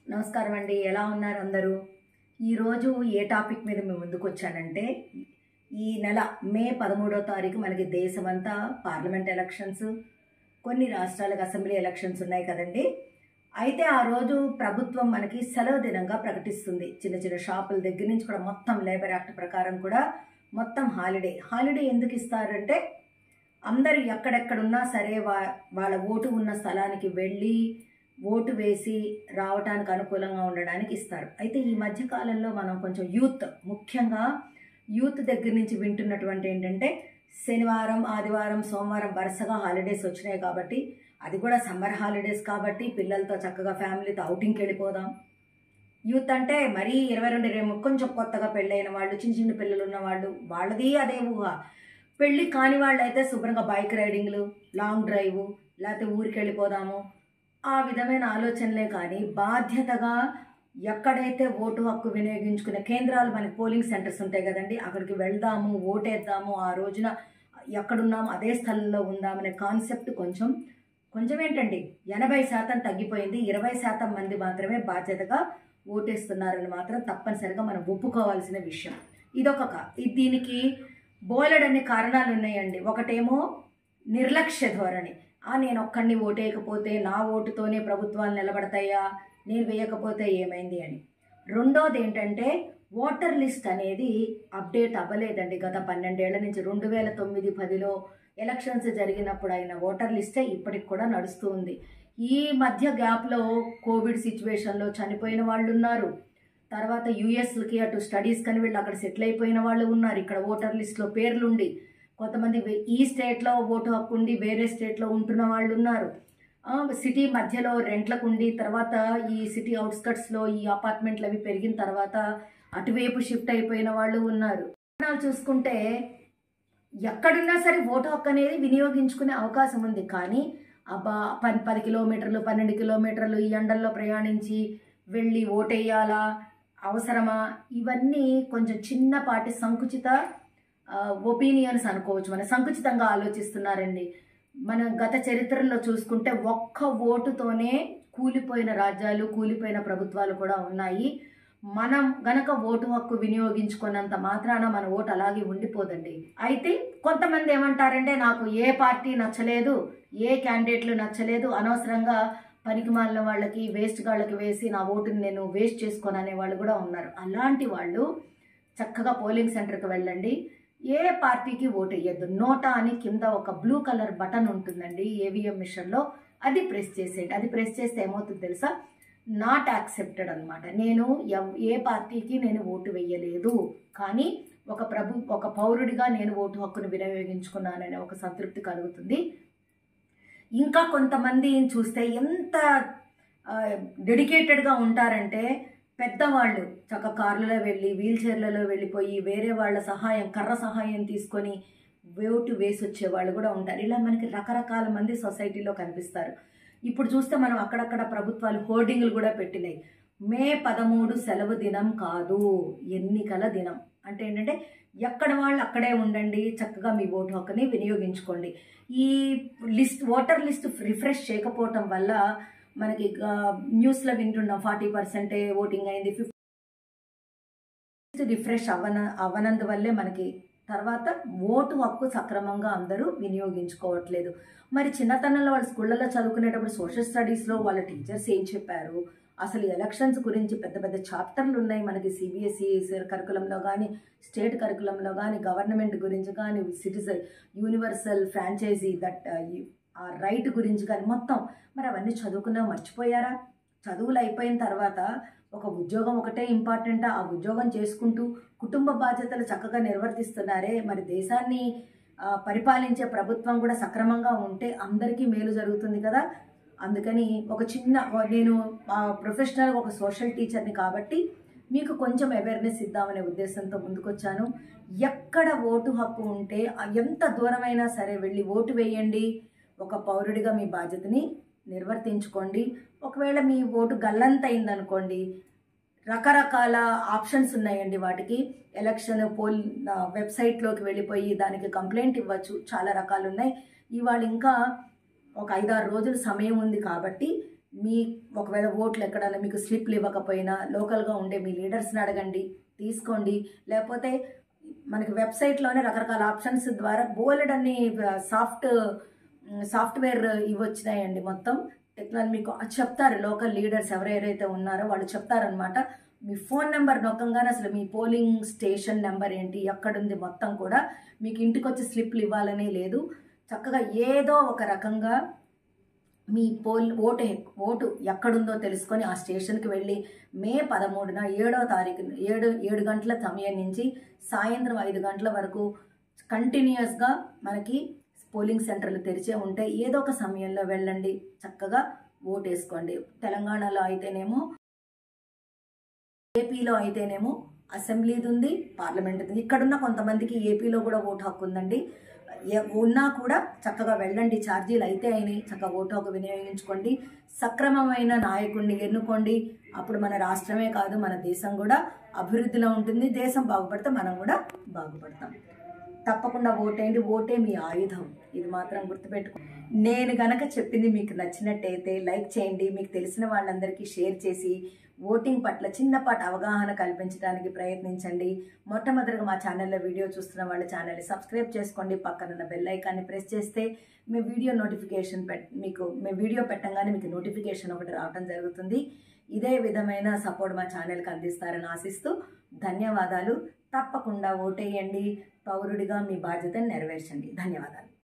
నమస్కారం అండి. ఎలా ఉన్నారు అందరూ? ఈరోజు ఏ టాపిక్ మీద మేము ముందుకు వచ్చానంటే, ఈ నెల మే 13వ తారీఖు మనకి దేశమంతా పార్లమెంట్ ఎలక్షన్స్, కొన్ని రాష్ట్రాలకు అసెంబ్లీ ఎలక్షన్స్ ఉన్నాయి కదండి. అయితే ఆ రోజు ప్రభుత్వం మనకి సెలవు దినంగా ప్రకటిస్తుంది. చిన్న చిన్న షాపుల దగ్గర నుంచి కూడా మొత్తం లేబర్ యాక్ట్ ప్రకారం కూడా మొత్తం హాలిడే ఎందుకు ఇస్తారంటే, అందరూ ఎక్కడెక్కడున్నా సరే వాళ్ళ ఓటు ఉన్న స్థలానికి వెళ్ళి ఓటు వేసి రావడానికి అనుకూలంగా ఉండడానికి ఇస్తారు. అయితే ఈ మధ్యకాలంలో మనం కొంచెం ముఖ్యంగా యూత్ దగ్గర నుంచి వింటున్నటువంటి ఏంటంటే, శనివారం, ఆదివారం, సోమవారం వరుసగా హాలిడేస్ వచ్చినాయి కాబట్టి, అది కూడా సమ్మర్ హాలిడేస్ కాబట్టి పిల్లలతో చక్కగా ఫ్యామిలీతో అవుటింగ్కి వెళ్ళిపోదాం. యూత్ అంటే మరీ 22 కొంచెం కొత్తగా పెళ్ళైన వాళ్ళు, చిన్న చిన్న పిల్లలు ఉన్న వాళ్ళు, వాళ్ళది అదే ఊహ. పెళ్ళి కాని వాళ్ళు అయితే శుభ్రంగా బైక్ రైడింగ్లు, లాంగ్ డ్రైవ్, లేకపోతే ఊరికి వెళ్ళిపోదాము, ఆ విధమైన ఆలోచనలే. కానీ బాధ్యతగా ఎక్కడైతే ఓటు హక్కు వినియోగించుకునే కేంద్రాలు, మనకి పోలింగ్ సెంటర్స్ ఉంటాయి కదండి, అక్కడికి వెళ్దాము, ఓటేద్దాము, ఆ రోజున ఎక్కడున్నాము అదే స్థలంలో ఉందామనే కాన్సెప్ట్ కొంచెం ఏంటండి 80% తగ్గిపోయింది. 20% మంది మాత్రమే బాధ్యతగా ఓటేస్తున్నారని మాత్రం తప్పనిసరిగా మనం ఒప్పుకోవాల్సిన విషయం. దీనికి బోలెడన్ని కారణాలు ఉన్నాయండి. ఒకటేమో నిర్లక్ష్య ధోరణి. నేను ఒక్కడిని ఓటేయకపోతే నా ఓటుతోనే ప్రభుత్వాలు నిలబడతాయా, నేను వేయకపోతే ఏమైంది అని. రెండోది ఏంటంటే, ఓటర్ లిస్ట్ అనేది అప్డేట్ అవ్వలేదండి. గత 12 ఏళ్ల నుంచి 2009-10లో ఎలక్షన్స్ జరిగినప్పుడు అయిన ఓటర్ లిస్టే ఇప్పటికి కూడా నడుస్తూ ఉంది. ఈ మధ్య గ్యాప్లో కోవిడ్ సిచ్యువేషన్లో చనిపోయిన వాళ్ళు ఉన్నారు. తర్వాత యుఎస్లకి అటు స్టడీస్ కని వీళ్ళు అక్కడ సెటిల్ అయిపోయిన వాళ్ళు ఉన్నారు. ఇక్కడ ఓటర్ లిస్ట్లో పేర్లుండి, కొంతమంది ఈ స్టేట్లో ఓటు హక్కు ఉండి వేరే స్టేట్లో ఉంటున్న వాళ్ళు ఉన్నారు. సిటీ మధ్యలో రెంట్లకు ఉండి, తర్వాత ఈ సిటీ అవుట్స్కట్స్లో ఈ అపార్ట్మెంట్లు అవి పెరిగిన తర్వాత అటువైపు షిఫ్ట్ అయిపోయిన వాళ్ళు ఉన్నారు. చూసుకుంటే ఎక్కడున్నా సరే ఓటు హక్కు అనేది వినియోగించుకునే అవకాశం ఉంది. కానీ 10 కిలోమీటర్లు 12 కిలోమీటర్లు ఈ ఎండల్లో ప్రయాణించి వెళ్ళి ఓటేయాలా, అవసరమా, ఇవన్నీ కొంచెం చిన్నపాటి సంకుచిత ఒపీనియన్స్ అనుకోవచ్చు. మన సంకుచితంగా ఆలోచిస్తున్నారండి. మన గత చరిత్రలో చూసుకుంటే ఒక్క ఓటుతోనే కూలిపోయిన రాజ్యాలు, కూలిపోయిన ప్రభుత్వాలు కూడా ఉన్నాయి. మనం గనక ఓటు హక్కు వినియోగించుకున్నంత మాత్రాన మన ఓటు అలాగే ఉండిపోదండి. అయితే కొంతమంది ఏమంటారంటే, నాకు ఏ పార్టీ నచ్చలేదు, ఏ క్యాండిడేట్లు నచ్చలేదు, అనవసరంగా పనికిమాలిన వాళ్ళకి, వేస్ట్ గాళ్ళకి వేసి నా ఓటుని నేను వేస్ట్ చేసుకోను అనే వాళ్ళు కూడా ఉన్నారు. అలాంటి వాళ్ళు చక్కగా పోలింగ్ సెంటర్కి వెళ్ళండి. ఏ పార్టీకి ఓటు వేయద్దు. నోటా అని కింద ఒక బ్లూ కలర్ బటన్ ఉంటుందండి ఈవీఎం మిషన్లో, అది ప్రెస్ చేసేయండి. అది ప్రెస్ చేస్తే ఏమవుతుంది తెలుసా, నాట్ యాక్సెప్టెడ్ అనమాట. నేను ఏ పార్టీకి నేను ఓటు వేయలేదు, కానీ ఒక పౌరుడిగా నేను ఓటు హక్కును వినియోగించుకున్నాననే ఒక సంతృప్తి కలుగుతుంది. ఇంకా కొంతమంది చూస్తే ఎంత డెడికేటెడ్గా ఉంటారంటే, పెద్దవాళ్ళు చక్క కార్లలో వెళ్ళి, వీల్ చైర్లలో వెళ్ళిపోయి వేరే వాళ్ళ కర్ర సహాయం తీసుకొని ఓటు వేసి వచ్చే వాళ్ళు కూడా ఉంటారు. ఇలా మనకి రకరకాల మంది సొసైటీలో కనిపిస్తారు. ఇప్పుడు చూస్తే మనం అక్కడక్కడ ప్రభుత్వాలు హోర్డింగ్లు కూడా పెట్టినాయి. మే 13 సెలవు దినం కాదు, ఎన్నికల దినం. అంటే ఏంటంటే, ఎక్కడ వాళ్ళు అక్కడే ఉండండి, చక్కగా మీ ఓటు హక్కుని వినియోగించుకోండి. ఈ ఓటర్ లిస్ట్ రిఫ్రెష్ చేయకపోవటం వల్ల మనకి న్యూస్లో వింటున్నాం 40% ఓటింగ్ అయింది, 50 రిఫ్రెష్ అవ్వనందువల్లే మనకి తర్వాత ఓటు హక్కు సక్రమంగా అందరూ వినియోగించుకోవట్లేదు. మరి చిన్నతనంలో వాళ్ళ స్కూళ్ళలో చదువుకునేటప్పుడు సోషల్ స్టడీస్లో వాళ్ళ టీచర్స్ ఏం చెప్పారు, అసలు ఎలక్షన్స్ గురించి పెద్ద పెద్ద చాప్టర్లు ఉన్నాయి మనకి సిబిఎస్ఈ కరికులంలో కానీ, స్టేట్ కరికులంలో కానీ, గవర్నమెంట్ గురించి కానీ, సిటిజన్ యూనివర్సల్ ఫ్రాంచైజీ ఆ రైట్ గురించి కానీ మొత్తం. మరి అవన్నీ చదువుకున్నా మర్చిపోయారా? చదువులు అయిపోయిన తర్వాత ఒక ఉద్యోగం ఒకటే ఇంపార్టెంటా? ఆ ఉద్యోగం చేసుకుంటూ కుటుంబ బాధ్యతలు చక్కగా నిర్వర్తిస్తున్నారే, మరి దేశాన్ని పరిపాలించే ప్రభుత్వం కూడా సక్రమంగా ఉంటే అందరికీ మేలు జరుగుతుంది కదా. అందుకని నేను ప్రొఫెషనల్ ఒక సోషల్ టీచర్ని కాబట్టి మీకు కొంచెం అవేర్నెస్ ఇద్దామనే ఉద్దేశంతో ముందుకొచ్చాను. ఎక్కడ ఓటు హక్కు ఉంటే ఎంత దూరమైనా సరే వెళ్ళి ఓటు వేయండి. ఒక పౌరుడిగా మీ బాధ్యతని నిర్వర్తించుకోండి. ఒకవేళ మీ ఓటు గల్లంత అయిందనుకోండి, రకరకాల ఆప్షన్స్ ఉన్నాయండి వాటికి. ఎలక్షన్ వెబ్సైట్లోకి వెళ్ళిపోయి దానికి కంప్లైంట్ ఇవ్వచ్చు. చాలా రకాలు ఉన్నాయి. ఇవాళ ఇంకా ఒక 5-6 రోజులు సమయం ఉంది కాబట్టి మీ ఒకవేళ ఓట్లు ఎక్కడాలి మీకు స్లిప్లు ఇవ్వకపోయినా లోకల్గా ఉండే మీ లీడర్స్ని అడగండి, తీసుకోండి. లేకపోతే మనకి వెబ్సైట్లోనే రకరకాల ఆప్షన్స్ ద్వారా బోలెడన్ని సాఫ్ట్వేర్ ఇవి వచ్చినాయండి. మొత్తం టెక్నాలజీ మీకు చెప్తారు. లోకల్ లీడర్స్ ఎవరెవరైతే ఉన్నారో వాళ్ళు చెప్తారనమాట. మీ ఫోన్ నెంబర్ నొక్కంగానే అసలు మీ పోలింగ్ స్టేషన్ నెంబర్ ఏంటి, ఎక్కడుంది మొత్తం కూడా మీకు ఇంటికి వచ్చి స్లిప్లు ఇవ్వాలనే లేదు. చక్కగా ఏదో ఒక రకంగా మీ ఓటు ఎక్కడుందో తెలుసుకొని ఆ స్టేషన్కి వెళ్ళి మే 13న 7వ తారీఖున 7 గంటల సమయం నుంచి సాయంత్రం 5 గంటల వరకు కంటిన్యూస్గా మనకి పోలింగ్ సెంటర్లు తెరిచే ఉంటాయి. ఏదో ఒక సమయంలో వెళ్ళండి, చక్కగా ఓటు వేసుకోండి. తెలంగాణలో అయితేనేమో, ఏపీలో అయితేనేమో అసెంబ్లీది ఉంది, పార్లమెంట్ ఉంది. ఇక్కడున్న కొంతమందికి ఏపీలో కూడా ఓటు హక్కు ఉందండి. ఉన్నా కూడా చక్కగా వెళ్ళండి. ఛార్జీలు అయితే అయినాయి, చక్కగా ఓటు హక్కు వినియోగించుకోండి. సక్రమమైన నాయకుడిని ఎన్నుకోండి. అప్పుడు మన రాష్ట్రమే కాదు మన దేశం కూడా అభివృద్ధిలో ఉంటుంది. దేశం బాగుపడితే మనం కూడా బాగుపడతాం. తప్పకుండా ఓటేయండి. ఓటే మీ ఆయుధం, ఇది మాత్రం గుర్తుపెట్టుకోండి. నేను గనక చెప్పింది మీకు నచ్చినట్టయితే లైక్ చేయండి. మీకు తెలిసిన వాళ్ళందరికీ షేర్ చేసి ఓటింగ్ పట్ల చిన్నపాటి అవగాహన కల్పించడానికి ప్రయత్నించండి. మొట్టమొదటిగా మా ఛానల్లో వీడియో చూస్తున్న వాళ్ళ ఛానల్ని సబ్స్క్రైబ్ చేసుకోండి. పక్కనున్న బెల్ ఐకాన్ని ప్రెస్ చేస్తే మీ వీడియో నోటిఫికేషన్ మీ వీడియో పెట్టంగానే మీకు నోటిఫికేషన్ ఒకటి రావడం జరుగుతుంది. ఇదే విధమైన సపోర్ట్ మా ఛానల్కి అందిస్తారని ఆశిస్తూ ధన్యవాదాలు. తప్పకుండా ఓటేయండి. పౌరుడిగా మీ బాధ్యతను నెరవేర్చండి. ధన్యవాదాలు.